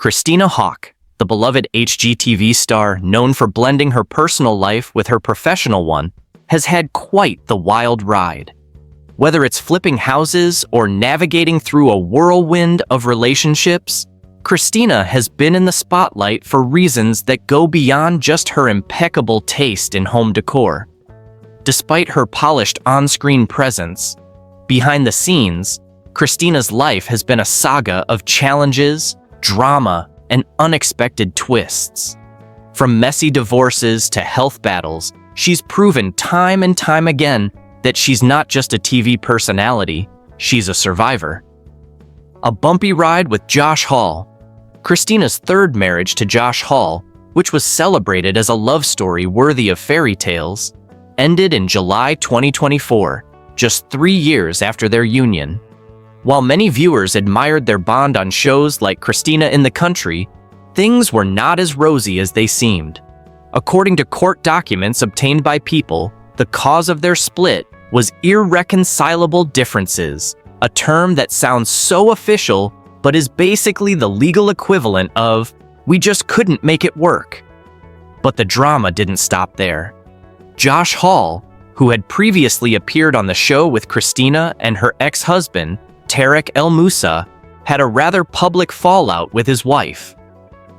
Christina Haack, the beloved HGTV star known for blending her personal life with her professional one, has had quite the wild ride. Whether it's flipping houses or navigating through a whirlwind of relationships, Christina has been in the spotlight for reasons that go beyond just her impeccable taste in home decor. Despite her polished on-screen presence, behind the scenes, Christina's life has been a saga of challenges, drama, and unexpected twists. From messy divorces to health battles, she's proven time and time again that she's not just a TV personality, she's a survivor. A bumpy ride with Josh Hall. Christina's third marriage to Josh Hall, which was celebrated as a love story worthy of fairy tales, ended in July 2024, just 3 years after their union. While many viewers admired their bond on shows like Christina in the Country, things were not as rosy as they seemed. According to court documents obtained by People, the cause of their split was irreconcilable differences, a term that sounds so official but is basically the legal equivalent of, "we just couldn't make it work." But the drama didn't stop there. Josh Hall, who had previously appeared on the show with Christina and her ex-husband, Tarek El Moussa, had a rather public fallout with his wife.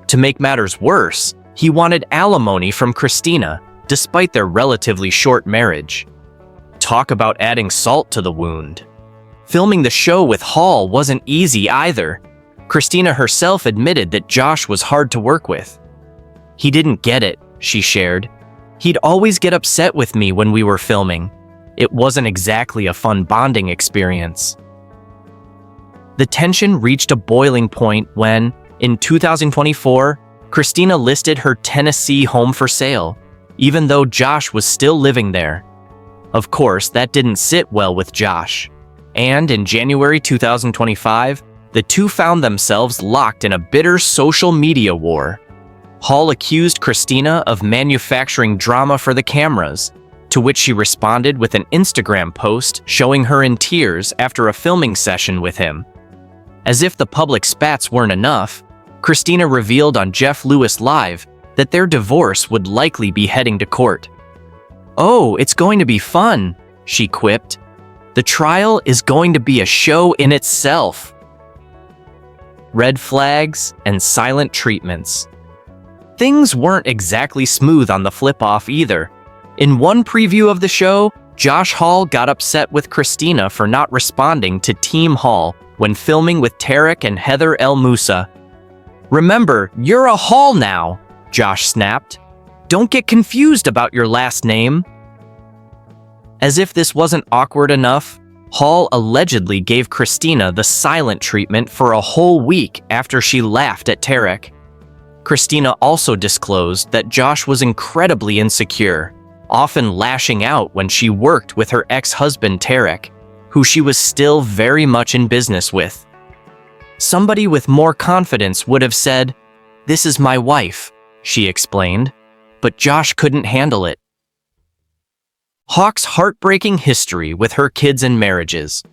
To make matters worse, he wanted alimony from Christina, despite their relatively short marriage. Talk about adding salt to the wound. Filming the show with Hall wasn't easy either. Christina herself admitted that Josh was hard to work with. "He didn't get it," she shared. "He'd always get upset with me when we were filming. It wasn't exactly a fun bonding experience." The tension reached a boiling point when, in 2024, Christina listed her Tennessee home for sale, even though Josh was still living there. Of course, that didn't sit well with Josh. And in January 2025, the two found themselves locked in a bitter social media war. Hall accused Christina of manufacturing drama for the cameras, to which she responded with an Instagram post showing her in tears after a filming session with him. As if the public spats weren't enough, Christina revealed on Jeff Lewis Live that their divorce would likely be heading to court. "Oh, it's going to be fun," she quipped. "The trial is going to be a show in itself." Red flags and silent treatments. Things weren't exactly smooth on the flip-off either. In one preview of the show, Josh Hall got upset with Christina for not responding to Team Hall when filming with Tarek and Heather El Moussa. "Remember, you're a Hall now," Josh snapped. "Don't get confused about your last name." As if this wasn't awkward enough, Hall allegedly gave Christina the silent treatment for a whole week after she laughed at Tarek. Christina also disclosed that Josh was incredibly insecure, often lashing out when she worked with her ex-husband Tarek, who she was still very much in business with. Somebody with more confidence would have said, "This is my wife," she explained, but Josh couldn't handle it. Haack's heartbreaking history with her kids and marriages.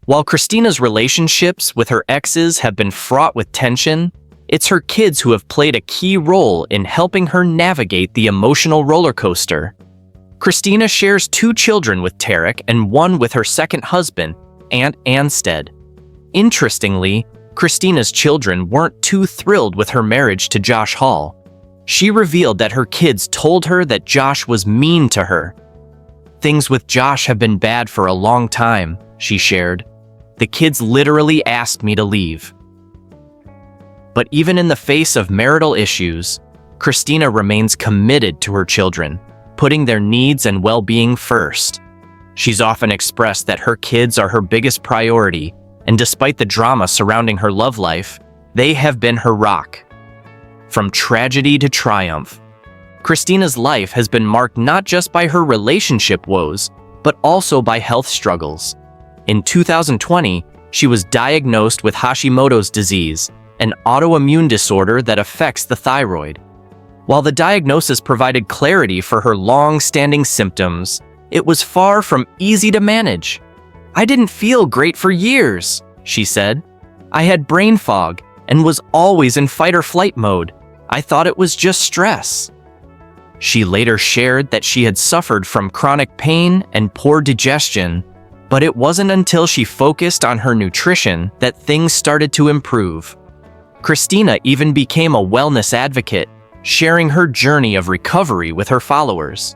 While Christina's relationships with her exes have been fraught with tension, it's her kids who have played a key role in helping her navigate the emotional roller coaster. Christina shares 2 children with Tarek and 1 with her second husband, Aunt Anstead. Interestingly, Christina's children weren't too thrilled with her marriage to Josh Hall. She revealed that her kids told her that Josh was mean to her. "Things with Josh have been bad for a long time," she shared. "The kids literally asked me to leave." But even in the face of marital issues, Christina remains committed to her children, putting their needs and well-being first. She's often expressed that her kids are her biggest priority, and despite the drama surrounding her love life, they have been her rock. From tragedy to triumph, Christina's life has been marked not just by her relationship woes, but also by health struggles. In 2020, she was diagnosed with Hashimoto's disease, an autoimmune disorder that affects the thyroid. While the diagnosis provided clarity for her long-standing symptoms, it was far from easy to manage. "I didn't feel great for years," she said. "I had brain fog, and was always in fight or flight mode. I thought it was just stress. She later shared that she had suffered from chronic pain and poor digestion, but it wasn't until she focused on her nutrition that things started to improve. Christina even became a wellness advocate, sharing her journey of recovery with her followers.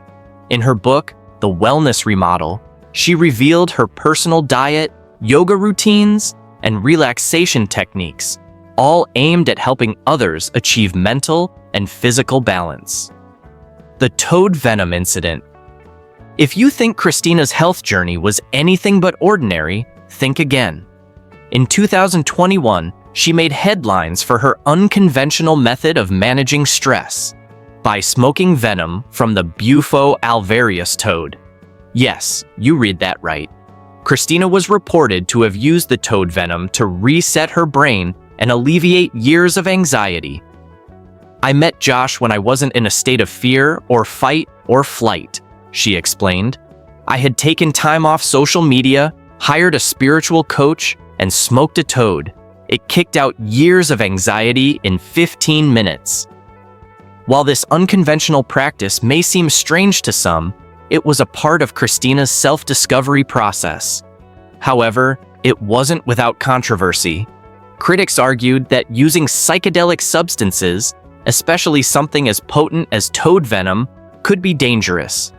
In her book, The Wellness Remodel, she revealed her personal diet, yoga routines, and relaxation techniques, all aimed at helping others achieve mental and physical balance. The toad venom incident. If you think Christina's health journey was anything but ordinary, think again. In 2021, she made headlines for her unconventional method of managing stress by smoking venom from the Bufo alvarius toad. Yes, you read that right. Christina was reported to have used the toad venom to reset her brain and alleviate years of anxiety. I met Josh when I wasn't in a state of fear or fight or flight, she explained. I had taken time off social media, hired a spiritual coach, and smoked a toad. It kicked out years of anxiety in 15 minutes. While this unconventional practice may seem strange to some, it was a part of Christina's self-discovery process. However, it wasn't without controversy. Critics argued that using psychedelic substances, especially something as potent as toad venom, could be dangerous.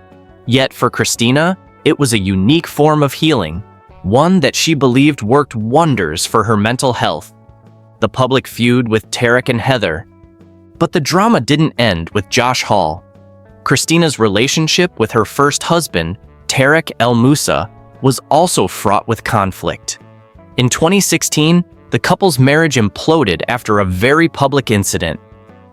Yet for Christina, it was a unique form of healing, one that she believed worked wonders for her mental health. The public feud with Tarek and Heather. But the drama didn't end with Josh Hall. Christina's relationship with her first husband, Tarek El Moussa, was also fraught with conflict. In 2016, the couple's marriage imploded after a very public incident.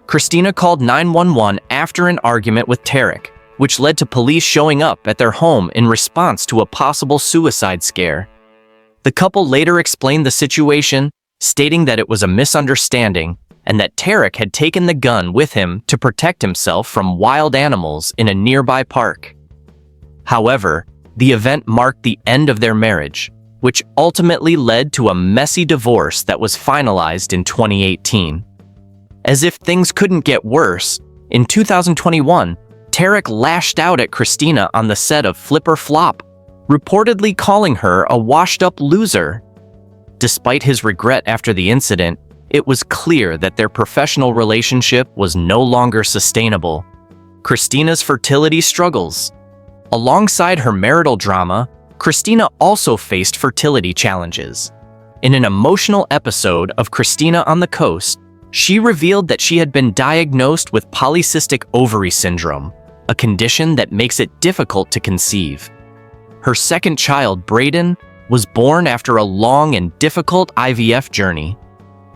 Christina called 911 after an argument with Tarek, which led to police showing up at their home in response to a possible suicide scare. The couple later explained the situation, stating that it was a misunderstanding and that Tarek had taken the gun with him to protect himself from wild animals in a nearby park. However, the event marked the end of their marriage, which ultimately led to a messy divorce that was finalized in 2018. As if things couldn't get worse, in 2021, Tarek lashed out at Christina on the set of Flip or Flop, reportedly calling her a washed-up loser. Despite his regret after the incident, it was clear that their professional relationship was no longer sustainable. Christina's fertility struggles. Alongside her marital drama, Christina also faced fertility challenges. In an emotional episode of Christina on the Coast, she revealed that she had been diagnosed with polycystic ovary syndrome, a condition that makes it difficult to conceive. Her second child, Braden, was born after a long and difficult IVF journey.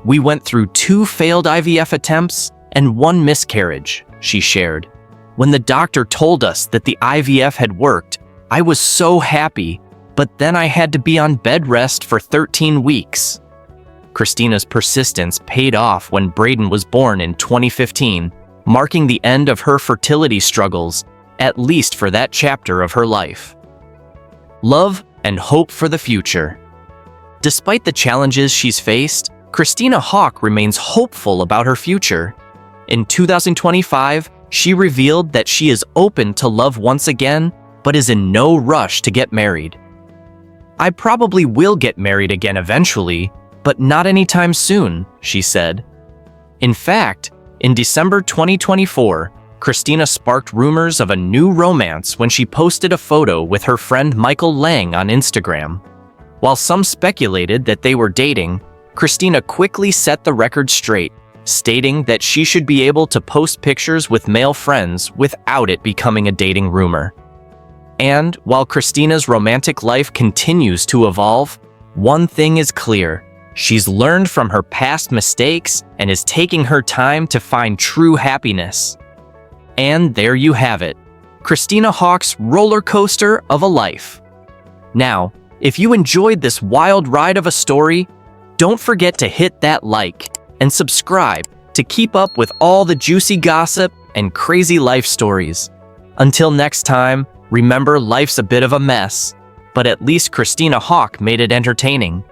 We went through 2 failed IVF attempts and 1 miscarriage, she shared. When the doctor told us that the IVF had worked, I was so happy, but then I had to be on bed rest for 13 weeks. Christina's persistence paid off when Braden was born in 2015, marking the end of her fertility struggles, at least for that chapter of her life. Love and hope for the future. Despite the challenges she's faced, Christina Haack remains hopeful about her future. In 2025, she revealed that she is open to love once again, but is in no rush to get married. I probably will get married again eventually, but not anytime soon, she said. In fact, in December 2024, Christina sparked rumors of a new romance when she posted a photo with her friend Michael Lang on Instagram. While some speculated that they were dating, Christina quickly set the record straight, stating that she should be able to post pictures with male friends without it becoming a dating rumor. And while Christina's romantic life continues to evolve, one thing is clear. She's learned from her past mistakes and is taking her time to find true happiness. And there you have it, Christina Haack's roller coaster of a life. Now, if you enjoyed this wild ride of a story, don't forget to hit that like and subscribe to keep up with all the juicy gossip and crazy life stories. Until next time, remember life's a bit of a mess, but at least Christina Haack made it entertaining.